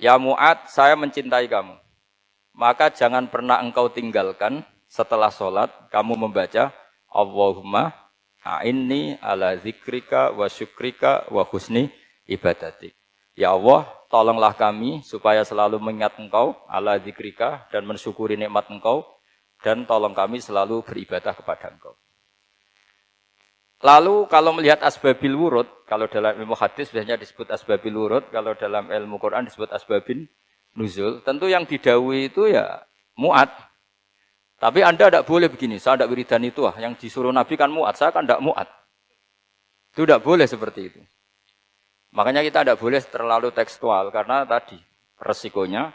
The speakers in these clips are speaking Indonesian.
Ya Mu'ad, saya mencintai kamu. Maka jangan pernah engkau tinggalkan setelah sholat, kamu membaca Allahumma a'inni ala zikrika wa syukrika wa husni ibadatik. Ya Allah, tolonglah kami supaya selalu mengingat engkau ala zikrika dan mensyukuri nikmat engkau, dan tolong kami selalu beribadah kepada engkau. Lalu kalau melihat asbabil wurud, kalau dalam ilmu hadis biasanya disebut asbabil wurud, kalau dalam ilmu Quran disebut asbabin nuzul, tentu yang didhawuhi itu ya Mu'ad. Tapi Anda tidak boleh begini, saya tidak wiridan itu yang disuruh Nabi kan Mu'ad, saya kan tidak Mu'ad. Itu tidak boleh seperti itu. Makanya kita tidak boleh terlalu tekstual, karena tadi resikonya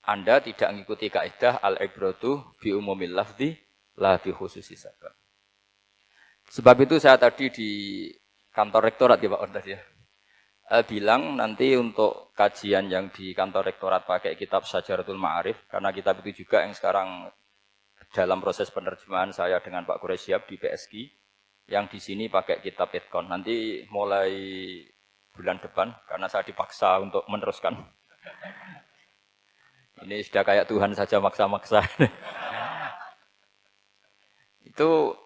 Anda tidak mengikuti kaidah al-ibratu bi umumil lafzi la bi khususi sabab. Sebab itu saya tadi di kantor rektorat ya Pak Ordas ya, bilang nanti untuk kajian yang di kantor rektorat pakai kitab Syajaratul Ma'arif, karena kitab itu juga yang sekarang dalam proses penerjemahan saya dengan Pak Quraisyab di PSG, yang di sini pakai kitab Itqon. Nanti mulai bulan depan, karena saya dipaksa untuk meneruskan. Ini sudah kayak Tuhan saja maksa-maksa. Itu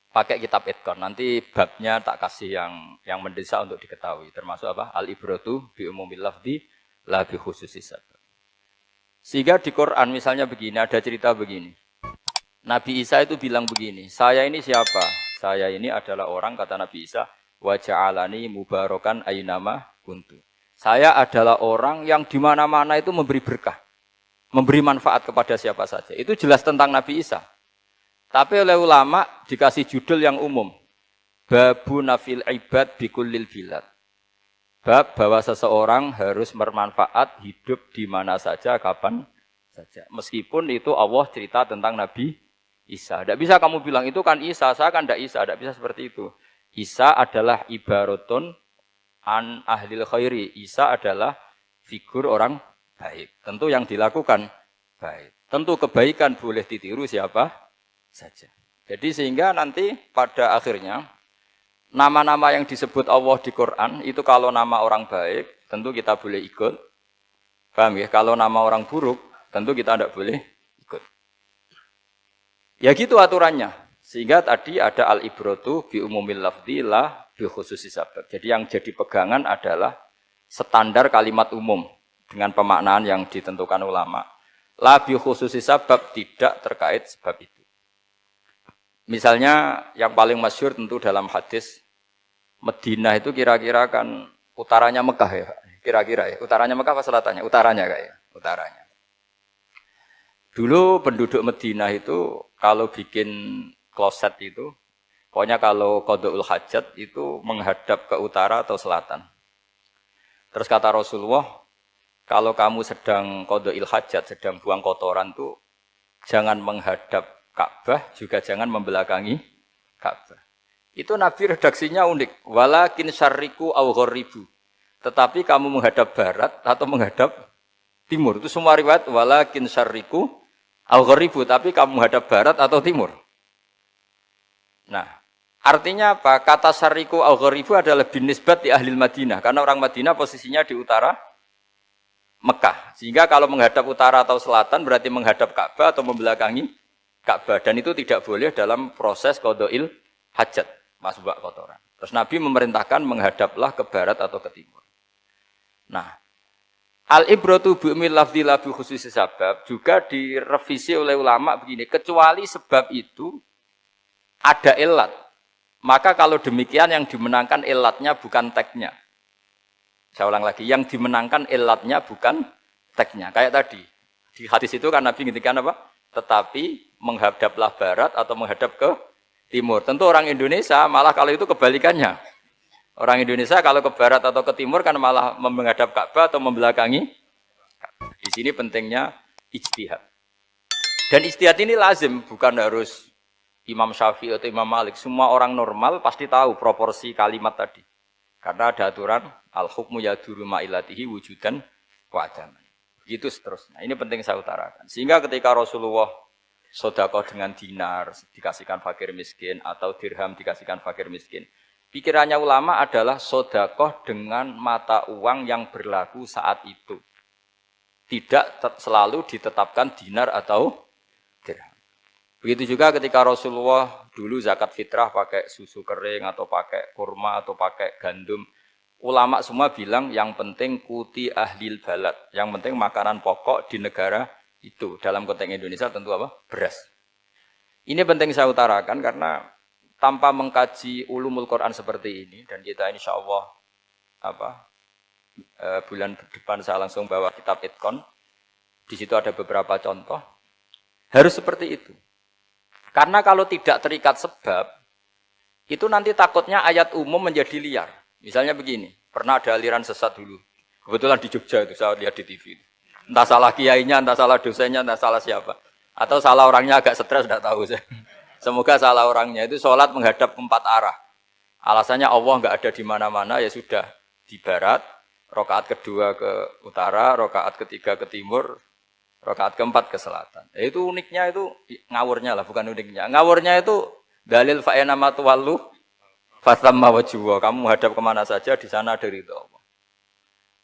pakai kitab Itqon. Nanti babnya tak kasih yang mendesak untuk diketahui. Termasuk apa? Al-ibratu bi umumil lafzi la bi khususi sabab. Sehingga di Quran misalnya begini, ada cerita begini. Nabi Isa itu bilang begini, saya ini siapa? Saya ini adalah orang, kata Nabi Isa, wa ja'alani mubarakan aynama kuntu. Saya adalah orang yang di mana-mana itu memberi berkah, memberi manfaat kepada siapa saja. Itu jelas tentang Nabi Isa. Tapi oleh ulama dikasih judul yang umum. Babu nafil ibad bikullil bilad. Bab bahwa seseorang harus bermanfaat hidup di mana saja, kapan saja. Meskipun itu Allah cerita tentang Nabi Isa. Tidak bisa kamu bilang itu kan Isa, saya kan tidak Isa. Tidak bisa seperti itu. Isa adalah ibaratun an ahlil khairi. Isa adalah figur orang baik. Tentu yang dilakukan baik. Tentu kebaikan boleh ditiru siapa saja. Jadi sehingga nanti pada akhirnya nama-nama yang disebut Allah di Quran itu kalau nama orang baik tentu kita boleh ikut. Paham ya? Kalau nama orang buruk tentu kita tidak boleh ikut. Ya gitu aturannya. Sehingga tadi ada al-ibratu bi umumil lafzi la bi khususi sabab. Jadi yang jadi pegangan adalah standar kalimat umum dengan pemaknaan yang ditentukan ulama. La bi khususi sabab, tidak terkait sebab itu. Misalnya yang paling masyhur tentu dalam hadis Madinah itu kira-kira kan utaranya Mekah ya, kira-kira ya. Utaranya Mekah apa selatannya? Utaranya kayak, utaranya. Dulu penduduk Madinah itu kalau bikin kloset itu, pokoknya kalau qada'ul hajat itu menghadap ke utara atau selatan. Terus kata Rasulullah, kalau kamu sedang qada'il hajat, sedang buang kotoran tuh jangan menghadap Ka'bah, juga jangan membelakangi Ka'bah. Itu Nabi redaksinya unik. Walakin syarriku aw gharibu. Tetapi kamu menghadap barat atau menghadap timur. Itu semua riwayat walakin syarriku aw gharibu, tapi kamu menghadap barat atau timur. Nah, artinya apa? Kata syarriku aw gharibu adalah binisbat di ahli Madinah, karena orang Madinah posisinya di utara Mekah. Sehingga kalau menghadap utara atau selatan berarti menghadap Ka'bah atau membelakangi Ka'bah, dan itu tidak boleh dalam proses qada'il hajat. Masuk bak kotoran. Terus Nabi memerintahkan menghadaplah ke barat atau ke timur. Nah, al-ibratu bi'umil lafzi la bi khususi sabab juga direvisi oleh ulama begini, kecuali sebab itu ada ilat. Maka kalau demikian yang dimenangkan ilatnya bukan teknya. Saya ulang lagi, yang dimenangkan ilatnya bukan teknya. Kayak tadi, di hadis itu kan Nabi ngintikan apa? Tetapi menghadaplah barat atau menghadap ke timur. Tentu orang Indonesia malah kalau itu kebalikannya. Orang Indonesia kalau ke barat atau ke timur kan malah menghadap Ka'bah atau membelakangi. Di sini pentingnya ijtihad. Dan ijtihad ini lazim, bukan harus Imam Syafi'i atau Imam Malik. Semua orang normal pasti tahu proporsi kalimat tadi. Karena ada aturan al-hukmu yaduru ma'ilatihi wujudan wa adaman. Begitu seterusnya. Ini penting saya utarakan. Sehingga ketika Rasulullah sedekah dengan dinar dikasihkan fakir miskin atau dirham dikasihkan fakir miskin, Pikirannya ulama adalah sodakoh dengan mata uang yang berlaku saat itu. Tidak selalu ditetapkan dinar atau dirham. Begitu juga ketika Rasulullah dulu zakat fitrah pakai susu kering atau pakai kurma atau pakai gandum. Ulama semua bilang yang penting kuti ahlil balad. Yang penting makanan pokok di negara itu. Dalam konteks Indonesia tentu apa? Beras. Ini penting saya utarakan karena tanpa mengkaji ulumul Quran seperti ini, dan kita insya Allah bulan depan saya langsung bawa kitab Itkon, di situ ada beberapa contoh, harus seperti itu. Karena kalau tidak terikat sebab, itu nanti takutnya ayat umum menjadi liar. Misalnya begini, pernah ada aliran sesat dulu, kebetulan di Jogja itu saya lihat di TV. Entah salah kiainya, entah salah dosennya, entah salah siapa. Atau salah orangnya agak stres, tidak tahu saya. Semoga salah orangnya itu sholat menghadap ke 4 arah. Alasannya Allah enggak ada di mana-mana, ya sudah di barat, rakaat kedua ke utara, rakaat ketiga ke timur, rakaat keempat ke selatan. Itu uniknya itu ngawurnya lah, bukan uniknya. Ngawurnya itu dalil fa'ina matuwallu fatamma wajhuwa. Kamu menghadap kemana saja di sana ada ridha Allah.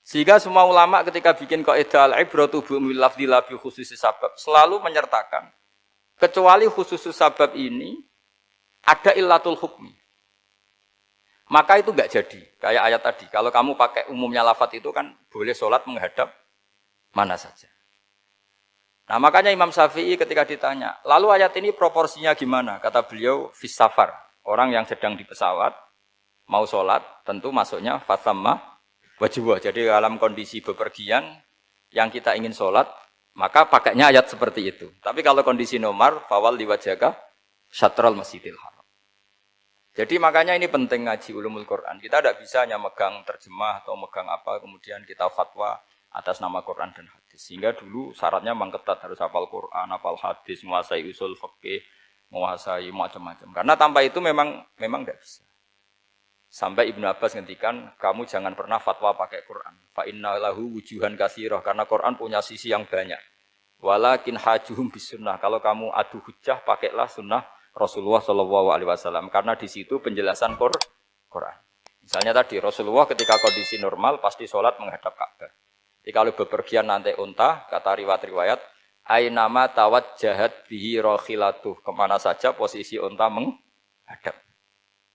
Sehingga semua ulama ketika bikin kaidah al-ibratu bi lafdzi la bi khususi sabab selalu menyertakan kecuali khusus sabab ini ada illatul hukmi. Maka itu enggak jadi. Kayak ayat tadi. Kalau kamu pakai umumnya lafadz itu kan boleh sholat menghadap mana saja. Nah makanya Imam Syafi'i ketika ditanya, lalu ayat ini proporsinya gimana? Kata beliau, fis safar. Orang yang sedang di pesawat, mau sholat, tentu masuknya fatamma wajibah. Jadi dalam kondisi bepergian, yang kita ingin sholat, maka pakainya ayat seperti itu. Tapi kalau kondisi nomor, fawal diwajaka syatral masjidil haram. Jadi makanya ini penting ngaji ulumul Quran. Kita tidak bisa hanya megang terjemah atau megang apa, kemudian kita fatwa atas nama Quran dan hadis. Sehingga dulu syaratnya memang ketat, harus hafal Quran, hafal hadis, menguasai usul fikih, menguasai macam-macam. Karena tanpa itu memang tidak bisa. Sampai Ibnu Abbas ngendikan, kamu jangan pernah fatwa pakai Quran. Fa inna lahu wujuhan katsirah, karena Quran punya sisi yang banyak. Walakin hajuhum bis sunnah. Kalau kamu adu hujjah, pakailah sunnah Rasulullah SAW. Karena di situ penjelasan Quran. Misalnya tadi Rasulullah ketika kondisi normal pasti sholat menghadap Ka'bah. Jadi kalau bepergian nanti unta, kata riwayat-riwayat, ainama tawajjahat bihi rakhilatuh. Kemana saja posisi unta menghadap.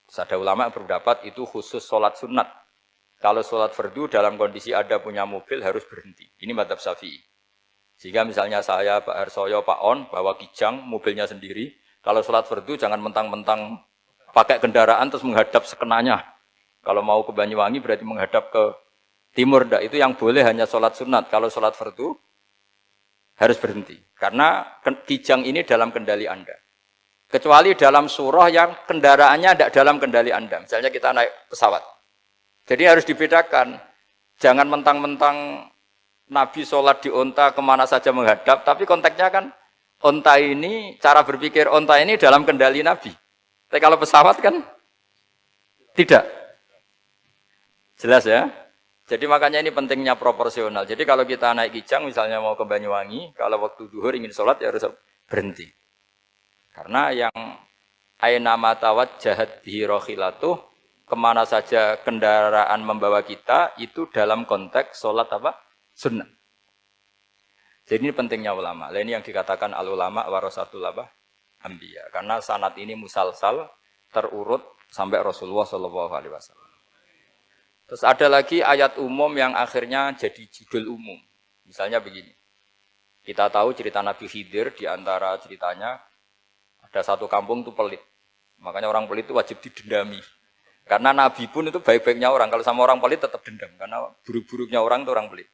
Ada ulama berpendapat itu khusus sholat sunat. Kalau sholat fardu dalam kondisi ada punya mobil harus berhenti. Ini madzhab Syafi'i. Jika misalnya saya, Pak Harsoyo, Pak On, bawa kijang, mobilnya sendiri. Kalau sholat fardu jangan mentang-mentang pakai kendaraan terus menghadap sekenanya. Kalau mau ke Banyuwangi berarti menghadap ke timur. Itu yang boleh hanya sholat sunat. Kalau sholat fardu harus berhenti. Karena kijang ini dalam kendali Anda. Kecuali dalam surah yang kendaraannya tidak dalam kendali Anda. Misalnya kita naik pesawat. Jadi harus dibedakan. Jangan mentang-mentang Nabi sholat di onta kemana saja menghadap. Tapi konteksnya kan onta ini, cara berpikir onta ini dalam kendali Nabi. Tapi kalau pesawat kan tidak. Jelas ya? Jadi makanya ini pentingnya proporsional. Jadi kalau kita naik kijang misalnya mau ke Banyuwangi. Kalau waktu duhur ingin sholat ya harus berhenti. Karena yang aina matawat jahat bihi rakhilatuh, kemana saja kendaraan membawa kita itu dalam konteks sholat apa? Sunnah. Jadi ini pentingnya ulama. Ini yang dikatakan al ulama warasatul anbiya. Karena sanad ini musalsal terurut sampai Rasulullah SAW. Terus ada lagi ayat umum yang akhirnya jadi judul umum. Misalnya begini. Kita tahu cerita Nabi Khidir, di antara ceritanya ada satu kampung itu pelit. Makanya orang pelit itu wajib didendami. Karena Nabi pun itu baik-baiknya orang. Kalau sama orang pelit tetap dendam. Karena buruk-buruknya orang itu orang pelit.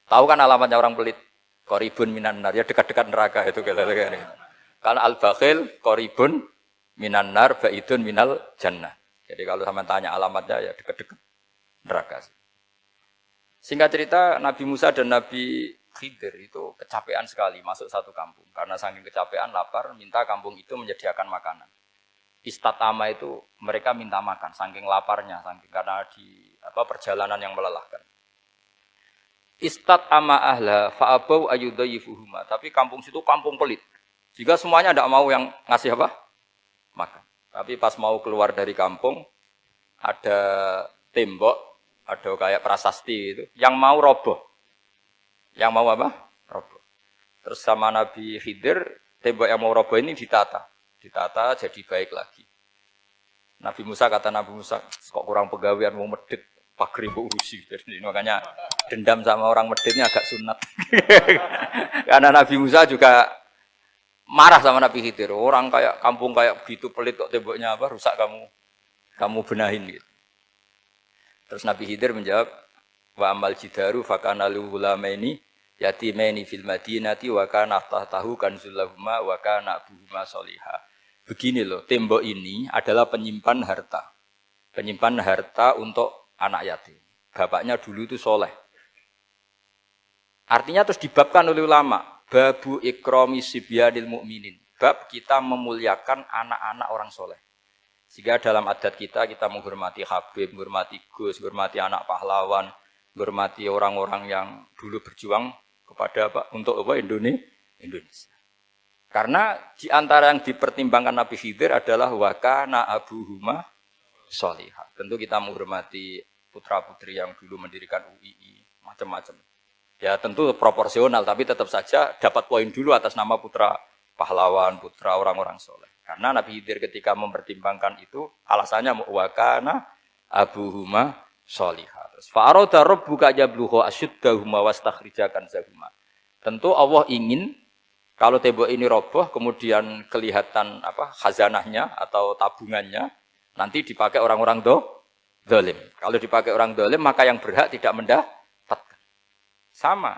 Tahu kan alamatnya orang pelit? Qoribun minan nar. Ya dekat-dekat neraka itu. Karena al-bakhil, qoribun minan nar, ba'idun minal jannah. Jadi kalau sama tanya alamatnya ya dekat-dekat neraka. Singkat cerita Nabi Musa dan Nabi Khidir itu kecapean sekali masuk satu kampung. Karena saking kecapean, lapar, minta kampung itu menyediakan makanan. Istatama itu mereka minta makan, saking laparnya, saking karena di perjalanan yang melelahkan. Istatama ahla fa'abau ayyudayifuhuma. Tapi kampung situ kampung pelit. Jika semuanya tidak mau yang ngasih apa? Makan. Tapi pas mau keluar dari kampung, ada tembok, ada kayak prasasti itu, yang mau roboh. Yang mau apa? Roboh. Terus sama Nabi Khidir, tembok yang mau roboh ini ditata. Ditata jadi baik lagi. Nabi Musa kata Nabi Musa, kok kurang pegawaian mau medit, pager ibu urusi. Jadi makanya dendam sama orang medit ini agak sunat. Karena Nabi Musa juga marah sama Nabi Khidir. Orang kayak kampung kayak begitu pelit kok temboknya apa rusak kamu benahin gitu. Terus Nabi Khidir menjawab, wa amal jidaru fakana lulamaini yatimaini fil madinati wa kana tahtahu kanzul lahuma wa kana abuhuma sholihah. Begini loh, tembok ini adalah penyimpan harta. Penyimpan harta untuk anak yatim. Bapaknya dulu itu soleh. Artinya terus dibabkan oleh ulama. Babu ikrami sibyanil mu'minin. Bab kita memuliakan anak-anak orang soleh. Sehingga dalam adat kita menghormati Habib, menghormati Gus, menghormati anak pahlawan, menghormati orang-orang yang dulu berjuang kepada apa? Untuk apa? Indonesia. Karena di antara yang dipertimbangkan Nabi Khidir adalah wakana abuhuma sholihah. Tentu kita menghormati putra-putri yang dulu mendirikan UII, macam-macam. Ya tentu proporsional, tapi tetap saja dapat poin dulu atas nama putra pahlawan, putra orang-orang soleh. Karena Nabi Khidir ketika mempertimbangkan itu, alasannya wakana abuhuma sholihah. Fa'arada rabbuka yablugha ashuddahuma wastakhrijakan zahuma. Tentu Allah ingin kalau tembok ini roboh, kemudian kelihatan apa khazanahnya atau tabungannya, nanti dipakai orang-orang dolim. Kalau dipakai orang dolim, maka yang berhak tidak mendapatkan. Sama,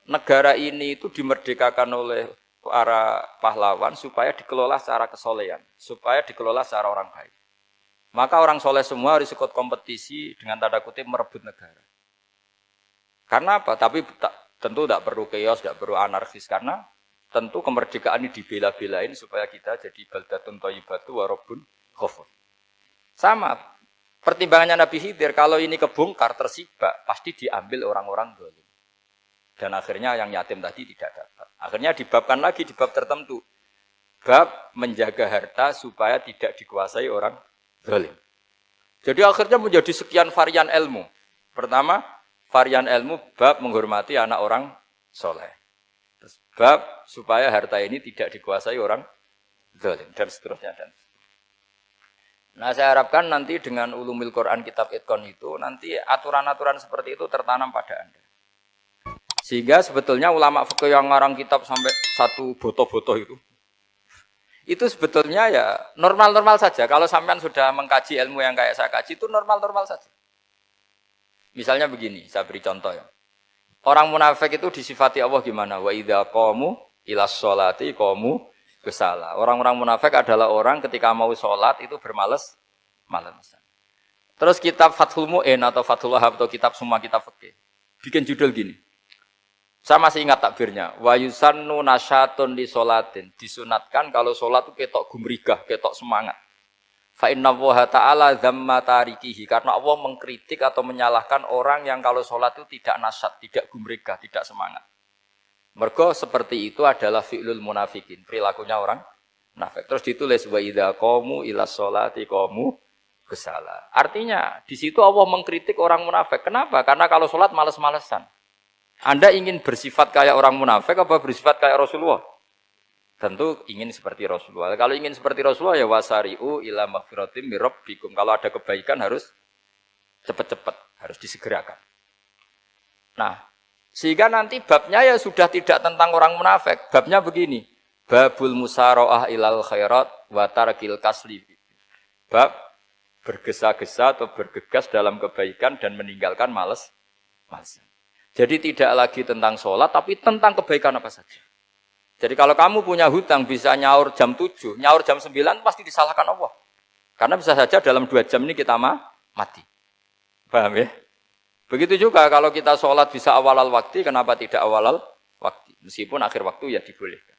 negara ini itu dimerdekakan oleh para pahlawan supaya dikelola secara kesolehan, supaya dikelola secara orang baik. Maka orang soleh semua harus ikut kompetisi dengan tanda kutip merebut negara. Karena apa? Tapi tentu tidak perlu chaos, tidak perlu anarkis, karena tentu kemerdekaan ini dibela-belain supaya kita jadi baldatun thayyibatu wa rabbun ghafur. Sama, pertimbangannya Nabi Khidir, kalau ini kebongkar, tersibak, pasti diambil orang-orang zalim. Dan akhirnya yang yatim tadi tidak dapat. Akhirnya dibabkan lagi di bab tertentu. Bab menjaga harta supaya tidak dikuasai orang zalim. Jadi akhirnya menjadi sekian varian ilmu. Pertama, varian ilmu bab menghormati anak orang soleh. Bab supaya harta ini tidak dikuasai orang zalim dan seterusnya. Nah saya harapkan nanti dengan ulumil Quran kitab Itqan itu nanti aturan-aturan seperti itu tertanam pada Anda. Sehingga sebetulnya ulama fikih yang ngarang kitab sampai satu boto-boto itu sebetulnya ya normal-normal saja. Kalau sampean sudah mengkaji ilmu yang kayak saya kaji itu normal-normal saja. Misalnya begini, saya beri contoh ya. Orang munafik itu disifati Allah gimana? Wa idza qamu ilas sholati qamu kusala. Orang-orang munafik adalah orang ketika mau sholat itu bermalas-malasan. Terus kitab Fathul Mu'in atau Fathul Wahab atau kitab semua kitab fikih bikin judul gini. Saya masih ingat takbirnya. Wa yusannu nasyatun li sholatin. Disunatkan kalau sholat itu ketok gumrigah, ketok semangat. Fa inna Allaha ta'ala dzamma tarikihi, karena Allah mengkritik atau menyalahkan orang yang kalau sholat itu tidak nasyat, tidak gumregah, tidak semangat. Mergo seperti itu adalah fi'lul munafikin, perilakunya orang munafik. Terus ditulis wa idza qamu ila sholati qamu kusala. Artinya di situ Allah mengkritik orang munafik. Kenapa? Karena kalau sholat malas-malesan. Anda ingin bersifat kayak orang munafik apa bersifat kayak Rasulullah? Tentu ingin seperti Rasulullah. Kalau ingin seperti Rasulullah ya wasari'u ila maghfiratim mir rabbikum. Kalau ada kebaikan harus cepat-cepat, harus disegerakan. Nah, sehingga nanti babnya ya sudah tidak tentang orang munafik. Babnya begini. Babul musara'ah ilal khairat wa tarkil kasli. Bab bergesa-gesa atau bergegas dalam kebaikan dan meninggalkan malas. Jadi tidak lagi tentang sholat tapi tentang kebaikan apa saja. Jadi kalau kamu punya hutang bisa nyaur jam 7, nyaur jam 9 pasti disalahkan Allah. Karena bisa saja dalam 2 jam ini kita mati. Paham ya? Begitu juga kalau kita sholat bisa awal waktu, kenapa tidak awal waktu? Meskipun akhir waktu ya dibolehkan.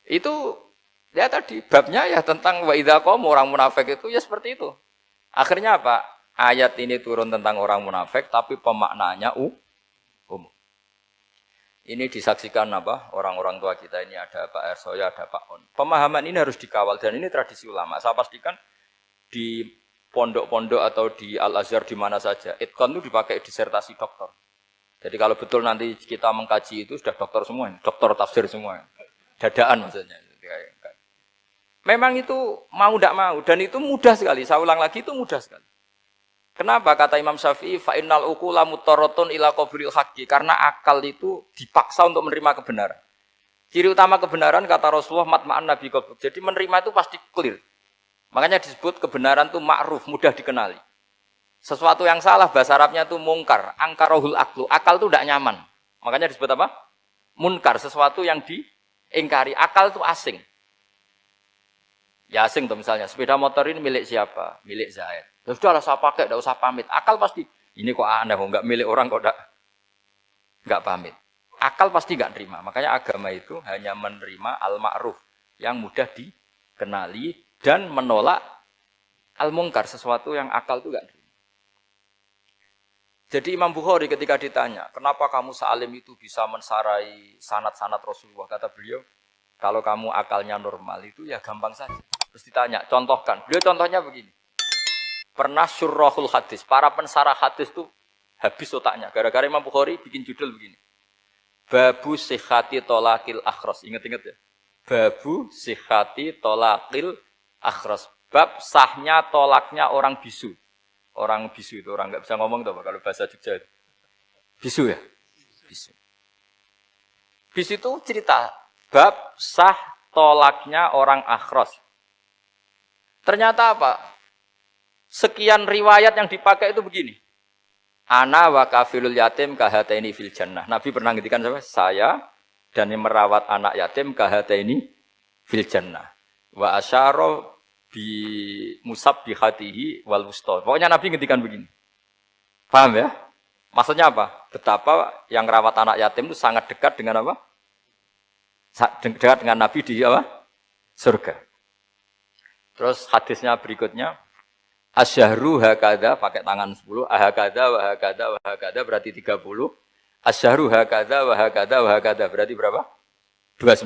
Itu ya tadi babnya ya tentang wa idza qamu orang munafik itu ya seperti itu. Akhirnya apa? Ayat ini turun tentang orang munafik tapi pemaknaannya umum. Ini disaksikan apa? Orang-orang tua kita ini ada Pak Ersoya, ada Pak On. Pemahaman ini harus dikawal dan ini tradisi ulama. Saya pastikan di pondok-pondok atau di Al-Azhar di mana saja, itqan itu dipakai disertasi doktor. Jadi kalau betul nanti kita mengkaji itu sudah doktor semua, doktor tafsir semua. Dadaan maksudnya. Memang itu mau tidak mau dan itu mudah sekali. Saya ulang lagi itu mudah sekali. Kenapa kata Imam Syafi'i fa innal uqula mutarratun ila qabril haqqi? Karena akal itu dipaksa untuk menerima kebenaran. Ciri utama kebenaran kata Rasulullah matma'an nabi qabr. Jadi menerima itu pasti clear. Makanya disebut kebenaran itu ma'ruf, mudah dikenali. Sesuatu yang salah bahasa Arabnya itu mungkar, angkarohul aklu. Akal itu tidak nyaman. Makanya disebut apa? Munkar, sesuatu yang diingkari. Akal itu asing. Ya asing tuh misalnya, sepeda motor ini milik siapa? Milik Zaid. Ya sudah lah saya pakai, tidak usah pamit. Akal pasti, ini kok aneh, kok nggak milik orang kok nggak pamit. Akal pasti nggak terima. Makanya agama itu hanya menerima al-ma'ruf yang mudah dikenali dan menolak al-mungkar, sesuatu yang akal itu nggak terima. Jadi Imam Bukhari ketika ditanya, kenapa kamu sealim itu bisa mensarai sanad-sanad Rasulullah? Kata beliau, kalau kamu akalnya normal itu ya gampang saja. Terus ditanya, contohkan. Beliau contohnya begini. Pernah syurrahul hadis, para pensarah hadis itu habis otaknya. Gara-gara Imam Bukhari bikin judul begini. Babu sihhati tolakil akhros. Ingat-ingat ya. Babu sihhati tolakil akhros. Bab sahnya tolaknya orang bisu. Orang bisu itu, orang nggak bisa ngomong tuh kalau bahasa Jogja itu. Bisu ya? Bisu. Bisu itu cerita. Bab sah tolaknya orang akhros. Ternyata apa? Sekian riwayat yang dipakai itu begini. Ana wa kafilul yatim kahataini fil jannah. Nabi pernah ngendikan saya dan yang merawat anak yatim kahataini fil jannah. Wa asyara bi musabbihatihi wal wusta. Pokoknya Nabi ngendikan begini. Paham ya? Maksudnya apa? Betapa yang merawat anak yatim itu sangat dekat dengan apa? Dekat dengan Nabi di apa? Surga. Terus hadisnya berikutnya. Asyahru hakada pakai tangan 10, ahakada wa hakada wa hakada berarti 30. Asyahru hakada wa hakada wa hakada berarti berapa? 29.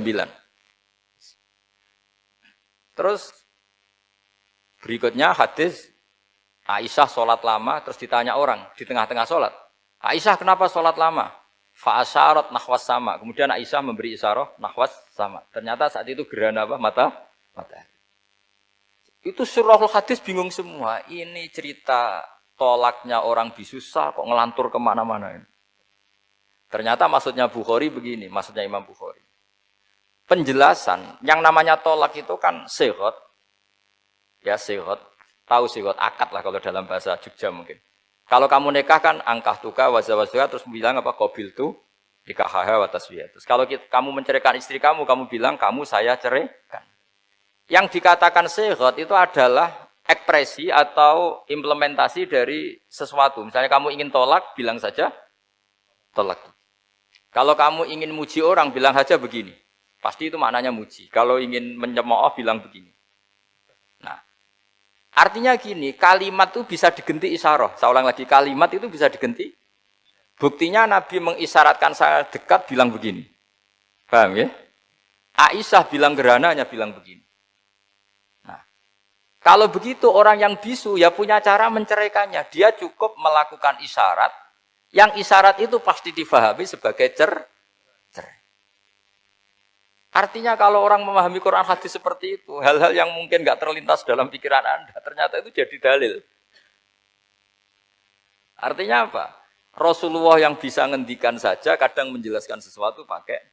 Terus berikutnya hadis Aisyah sholat lama terus ditanya orang di tengah-tengah sholat. Aisyah kenapa sholat lama? Fa asyarat nahwas sama. Kemudian Aisyah memberi isyarah nahwas sama. Ternyata saat itu gerhana apa? Matahari. Itu surahul hadis bingung semua. Ini cerita tolaknya orang bisusah kok ngelantur kemana-mana ini. Ternyata maksudnya Bukhari begini, maksudnya Imam Bukhari. Penjelasan, yang namanya tolak itu kan sihot. Ya sihot, tahu sihot, akad lah kalau dalam bahasa Jogja mungkin. Kalau kamu nikah kan angkah tuka, wazawazduka, terus bilang apa, qabil tu, nikahaha wa taswiyah. Terus kalau kamu menceraikan istri kamu bilang kamu saya ceraikan. Yang dikatakan sihot itu adalah ekspresi atau implementasi dari sesuatu. Misalnya kamu ingin tolak, bilang saja tolak. Kalau kamu ingin muji orang, bilang saja begini. Pasti itu maknanya muji. Kalau ingin menyemooh, bilang begini. Nah, artinya gini, kalimat itu bisa diganti isyarah. Saya ulang lagi, kalimat itu bisa diganti. Buktinya Nabi mengisyaratkan saya dekat, bilang begini. Paham ya? Aisyah bilang gerhananya, bilang begini. Kalau begitu orang yang bisu ya punya cara menceraikannya. Dia cukup melakukan isyarat. Yang isyarat itu pasti difahami sebagai cerai. Artinya kalau orang memahami Quran hadis seperti itu, hal-hal yang mungkin nggak terlintas dalam pikiran Anda, ternyata itu jadi dalil. Artinya apa? Rasulullah yang bisa ngendikan saja kadang menjelaskan sesuatu pakai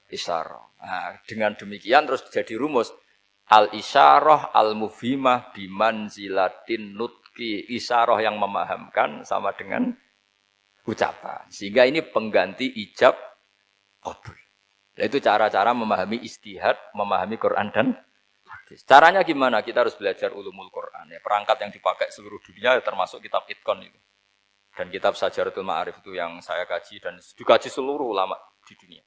isyarat. Nah, dengan demikian terus jadi rumus. Al-isyarah al-mufhimah bimanzilatin nutki. Isyarah yang memahamkan sama dengan ucapan. Sehingga ini pengganti ijab qabul. Itu cara-cara memahami istihad, memahami Quran dan hadis. Caranya gimana? Kita harus belajar ulumul Quran. Ya, perangkat yang dipakai seluruh dunia termasuk kitab Itqan itu. Dan kitab Sajaratul Ma'arif itu yang saya kaji dan dikaji seluruh ulama di dunia.